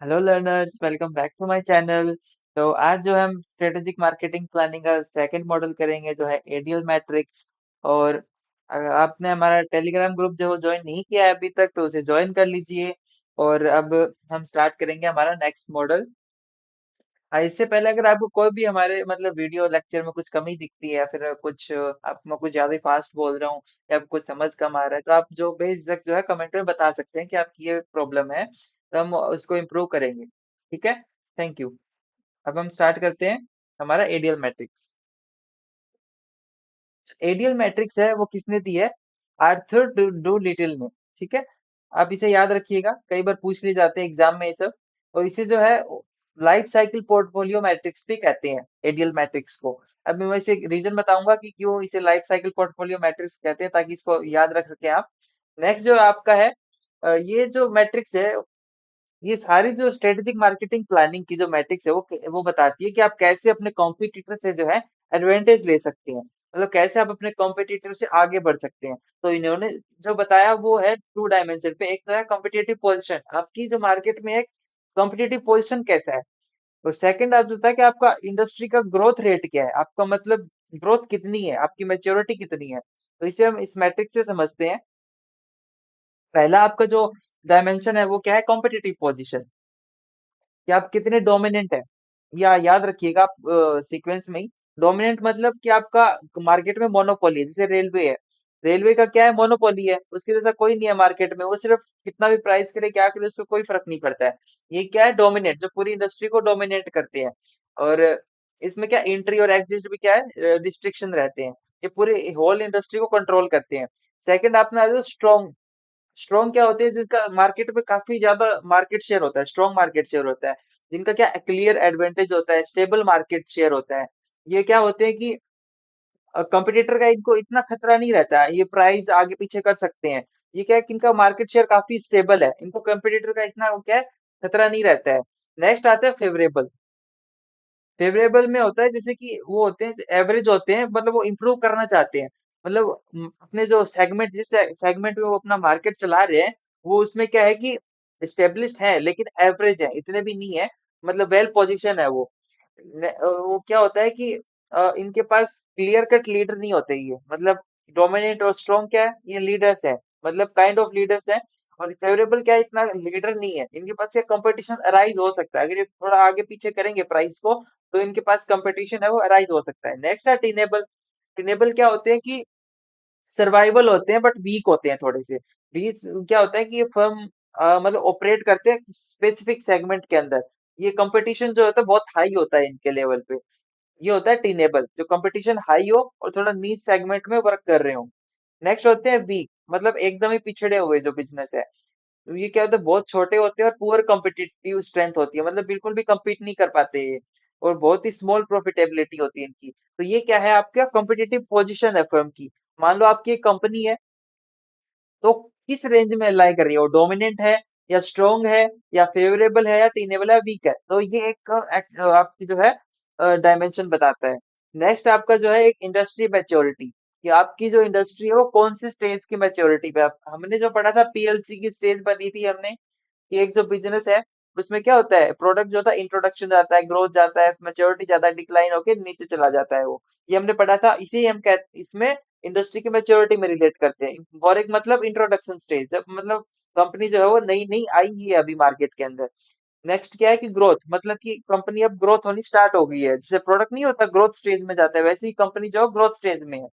Hello learners, welcome back to my channel. तो आज जो है हम स्ट्रेटेजिक मार्केटिंग प्लानिंग का सेकंड मॉडल करेंगे जो है एडियल मैट्रिक्स। और आपने हमारा टेलीग्राम ग्रुप जो ज्वाइन नहीं किया है अभी तक तो उसे ज्वाइन कर लीजिए। और अब हम स्टार्ट करेंगे हमारा नेक्स्ट मॉडल। इससे पहले अगर आपको कोई भी हमारे मतलब वीडियो लेक्चर में कुछ कमी दिखती है या फिर कुछ आप मैं कुछ ज्यादा फास्ट बोल रहा हूँ या आपको कुछ समझ कम आ रहा है तो आप जो बेझिझक जो है कमेंट में बता सकते हैं कि आपकी ये प्रॉब्लम है, तो हम उसको इम्प्रूव करेंगे। ठीक है। Thank you. अब हम स्टार्ट करते हैं हमारा एडियल मैट्रिक्स। एडियल मैट्रिक्स है वो किसने दी है? आर्थर डू लिटिल ने। ठीक है। आप इसे याद रखिएगा, कई बार पूछ लिए जाते हैं एग्जाम में ये सब। और इसे जो है लाइफ साइकिल पोर्टफोलियो मैट्रिक्स भी कहते हैं एडियल मैट्रिक्स को। अब मैं वैसे रीजन बताऊंगा कि क्यों इसे लाइफ साइकिल पोर्टफोलियो मैट्रिक्स कहते हैं ताकि इसको याद रख सके आप। नेक्स्ट जो आपका है, ये जो मैट्रिक्स है, ये सारी जो स्ट्रेटेजिक मार्केटिंग प्लानिंग की जो मैट्रिक्स है वो बताती है कि आप कैसे अपने कॉम्पिटिटर से जो है एडवांटेज ले सकते हैं, मतलब कैसे आप अपने कॉम्पिटिटर से आगे बढ़ सकते हैं। तो इन्होंने जो बताया वो है टू डायमेंशन पे, एक तो है कॉम्पिटिटिव पोजीशन, आपकी जो मार्केट में है कॉम्पिटिटिव पोजीशन कैसा है। और सेकंड आप होता है कि आपका इंडस्ट्री का ग्रोथ रेट क्या है, आपका मतलब ग्रोथ कितनी है, आपकी मैच्योरिटी कितनी है। तो इसे हम इस मैट्रिक्स से समझते हैं। पहला आपका जो डायमेंशन है वो क्या है? कॉम्पिटिटिव पोजीशन, कि आप कितने डोमिनेंट है। या याद रखिएगा आप सीक्वेंस में ही, डोमिनेंट मतलब कि आपका मार्केट में मोनोपोली है। जैसे रेलवे है, रेलवे का क्या है? मोनोपोली है, उसके जैसा कोई नहीं है मार्केट में, वो सिर्फ कितना भी प्राइस करे क्या करे उसको कोई फर्क नहीं पड़ता है। ये क्या है? डोमिनेट, जो पूरी इंडस्ट्री को डोमिनेट करते हैं। और इसमें क्या एंट्री और एग्जिट भी क्या है? रिस्ट्रिक्शन रहते हैं। ये पूरे होल इंडस्ट्री को कंट्रोल करते हैं। सेकंड आपने आ जाओ स्ट्रॉन्ग। स्ट्रॉन्ग क्या होते हैं? जिसका मार्केट में काफी ज्यादा मार्केट शेयर होता है, स्ट्रॉन्ग मार्केट शेयर होता है, जिनका क्या क्लियर एडवांटेज होता है, स्टेबल मार्केट शेयर होता है। ये क्या होते हैं कि कंपटीटर का इनको इतना खतरा नहीं रहता है, ये प्राइस आगे पीछे कर सकते हैं। ये क्या है कि इनका मार्केट शेयर काफी स्टेबल है, इनको कंपटीटर का इतना वो क्या है खतरा नहीं रहता है। नेक्स्ट आता है फेवरेबल। फेवरेबल में होता है जैसे कि वो होते हैं एवरेज होते हैं, मतलब वो इम्प्रूव करना चाहते हैं। मतलब अपने जो सेगमेंट, जिस सेगमेंट में वो अपना मार्केट चला रहे हैं, वो उसमें क्या है कि एस्टेब्लिश्ड है लेकिन एवरेज है, इतने भी नहीं है, मतलब वेल पोजीशन है वो। वो क्या होता है कि इनके पास क्लियर कट लीडर नहीं होते ये, मतलब डोमिनेंट और स्ट्रॉन्ग क्या है? ये लीडर्स है, मतलब काइंड ऑफ लीडर्स है। और फेवरेबल क्या है? इतना लीडर नहीं है, इनके पास ये कंपटीशन अराइज हो सकता है, अगर ये थोड़ा आगे पीछे करेंगे प्राइस को तो इनके पास कंपटीशन है वो अराइज हो सकता है। नेक्स्ट है टीनेबल। टीनेबल क्या होते हैं कि सर्वाइवल होते हैं बट वीक होते हैं थोड़े से। बीस क्या होता है कि ये फर्म मतलब ऑपरेट करते हैं स्पेसिफिक सेगमेंट के अंदर। ये कंपटीशन जो होता है बहुत हाई होता है इनके लेवल पे। ये होता है टीनेबल, जो कंपटीशन हाई हो और थोड़ा नीच सेगमेंट में वर्क कर रहे हो। नेक्स्ट होते हैं वीक, मतलब एकदम ही पिछड़े हुए जो बिजनेस है। तो ये क्या होता है? बहुत छोटे होते हैं और पुअर कॉम्पिटिटिव स्ट्रेंथ होती है, मतलब बिल्कुल भी compete नहीं कर पाते ये। और बहुत ही स्मॉल प्रॉफिटेबिलिटी होती है इनकी। तो ये क्या है? आपका कॉम्पिटिटिव पोजीशन है फर्म की। मान लो आपकी एक कंपनी है, तो किस रेंज में लाई कर रही है? वो डोमिनेंट है या स्ट्रॉन्ग है या फेवरेबल है या टीनेबल है विक है? तो ये एक आपकी जो है डायमेंशन बताता है। नेक्स्ट आपका जो है एक इंडस्ट्री मैच्योरिटी, कि आपकी जो इंडस्ट्री है वो कौन सी स्टेज की मैच्योरिटी पे। हमने जो पढ़ा था पीएलसी की स्टेज बनी थी हमने, कि एक जो बिजनेस है उसमें क्या होता है, प्रोडक्ट जो होता है इंट्रोडक्शन जाता है, ग्रोथ जाता है, मैच्योरिटी जाता है, डिक्लाइन होके नीचे चला जाता है वो। ये हमने पढ़ा था, इसी हम कह इसमें इंडस्ट्री की मैच्योरिटी में रिलेट करते हैं। और एक मतलब इंट्रोडक्शन स्टेज, जब मतलब कंपनी जो है वो नई नई आई है अभी मार्केट के अंदर। नेक्स्ट क्या है कि ग्रोथ, मतलब कि कंपनी अब ग्रोथ होनी स्टार्ट हो गई है, जैसे प्रोडक्ट नहीं होता ग्रोथ स्टेज में जाता है, वैसे ही कंपनी जो है ग्रोथ स्टेज में है।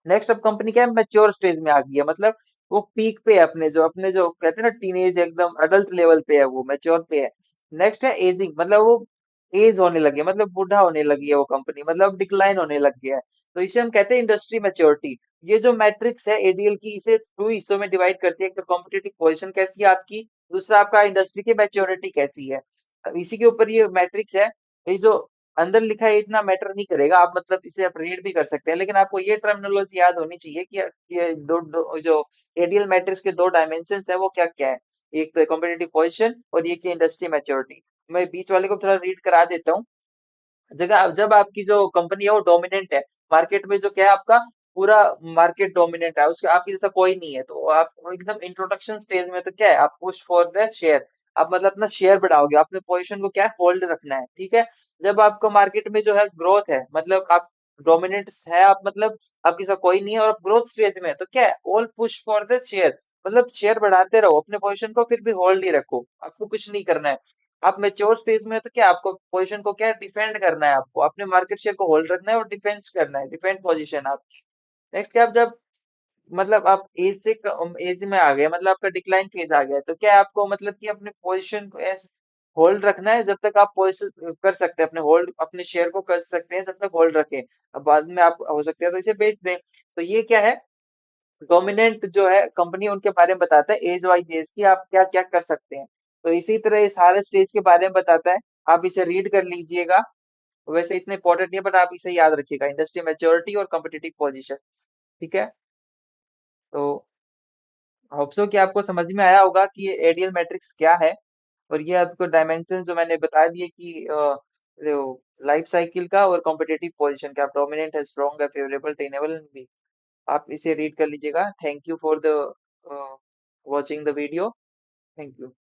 नेक्स्ट अब कंपनी क्या है? मैच्योर स्टेज में आ गई है, मतलब वो पीक पे है, अपने जो कहते हैं ना टीनेज, एकदम अडल्ट लेवल पे है, वो मैच्योर पे है। नेक्स्ट है एजिंग, मतलब वो एज होने लगी है, मतलब बूढ़ा होने लगी है वो कंपनी, मतलब डिक्लाइन होने लग गया है। तो इसे हम कहते हैं इंडस्ट्री मैच्योरिटी। ये जो मैट्रिक्स है एडीएल की, इसे टू हिस्सों में डिवाइड करती है, एक तो कॉम्पिटिटिव पोजीशन कैसी है आपकी, दूसरा आपका इंडस्ट्री की मैच्योरिटी कैसी है। अब इसी के ऊपर ये मैट्रिक्स है। ये जो अंदर लिखा है इतना मैटर नहीं करेगा, आप मतलब इसे आप रीड भी कर सकते हैं, लेकिन आपको ये टर्मिनोलॉजी याद होनी चाहिए कि ये जो एडीएल मैट्रिक्स के दो डायमेंशन है वो क्या क्या है। एक तो कॉम्पिटिटिव पोजीशन और ये की इंडस्ट्री मैच्योरिटी। मैं बीच वाले को थोड़ा रीड करा देता हूँ। जगह जब आपकी जो कंपनी है वो डोमिनेंट है मार्केट में, जो क्या है आपका पूरा मार्केट डोमिनेंट है, उसके आपकी जैसा कोई नहीं है, तो आप एकदम इंट्रोडक्शन स्टेज में, तो क्या है आप पुश फॉर द शेयर, आप मतलब अपना शेयर बढ़ाओगे, अपने पोजीशन को क्या होल्ड रखना है, ठीक है। जब आपको मार्केट में जो है ग्रोथ है, मतलब आप डोमिनेंट है, आप मतलब आपके साथ कोई नहीं है और आप ग्रोथ स्टेज में है, तो क्या है, all push for the share, मतलब शेयर बढ़ाते रहो, अपने पोजीशन को फिर भी होल्ड ही रखो, आपको कुछ नहीं करना है। आप मेच्योर स्टेज में हो तो क्या आपको पोजीशन को क्या डिफेंड करना है, आपको अपने मार्केट शेयर को होल्ड रखना है और डिफेंस करना है, डिफेंड पोजीशन आप। नेक्स्ट क्या, आप जब मतलब आप एज से एज में आ गए, मतलब आपका डिक्लाइन फेज आ गया है, तो क्या आपको मतलब कि अपने पोजीशन को ऐसे होल्ड रखना है जब तक आप पोजीशन कर सकते हैं, अपने होल्ड अपने शेयर को कर सकते हैं जब तक होल्ड रखें। अब बाद में आप हो सकते हैं तो इसे बेच दें। तो ये क्या है, डोमिनेंट जो है कंपनी उनके बारे में बताता है एज वाइज एज की आप क्या क्या कर सकते हैं। तो इसी तरह ये सारे स्टेज के बारे में बताता है, आप इसे रीड कर लीजिएगा। वैसे इतने इंपॉर्टेंट नहीं है बट आप इसे याद रखिएगा, इंडस्ट्री मैच्योरिटी और कॉम्पिटिटिव पोजीशन, ठीक है। तो होप सो कि आपको समझ में आया होगा कि ये एडियल मैट्रिक्स क्या है, और ये आपको डायमेंशंस जो मैंने बता दिए कि लाइफ साइकिल का और कॉम्पिटिटिव पोजीशन का, डोमिनेंट है, स्ट्रॉन्ग है, फेवरेबल, टेनेबल भी। आप इसे रीड कर लीजिएगा। Thank you for the watching the video. Thank you.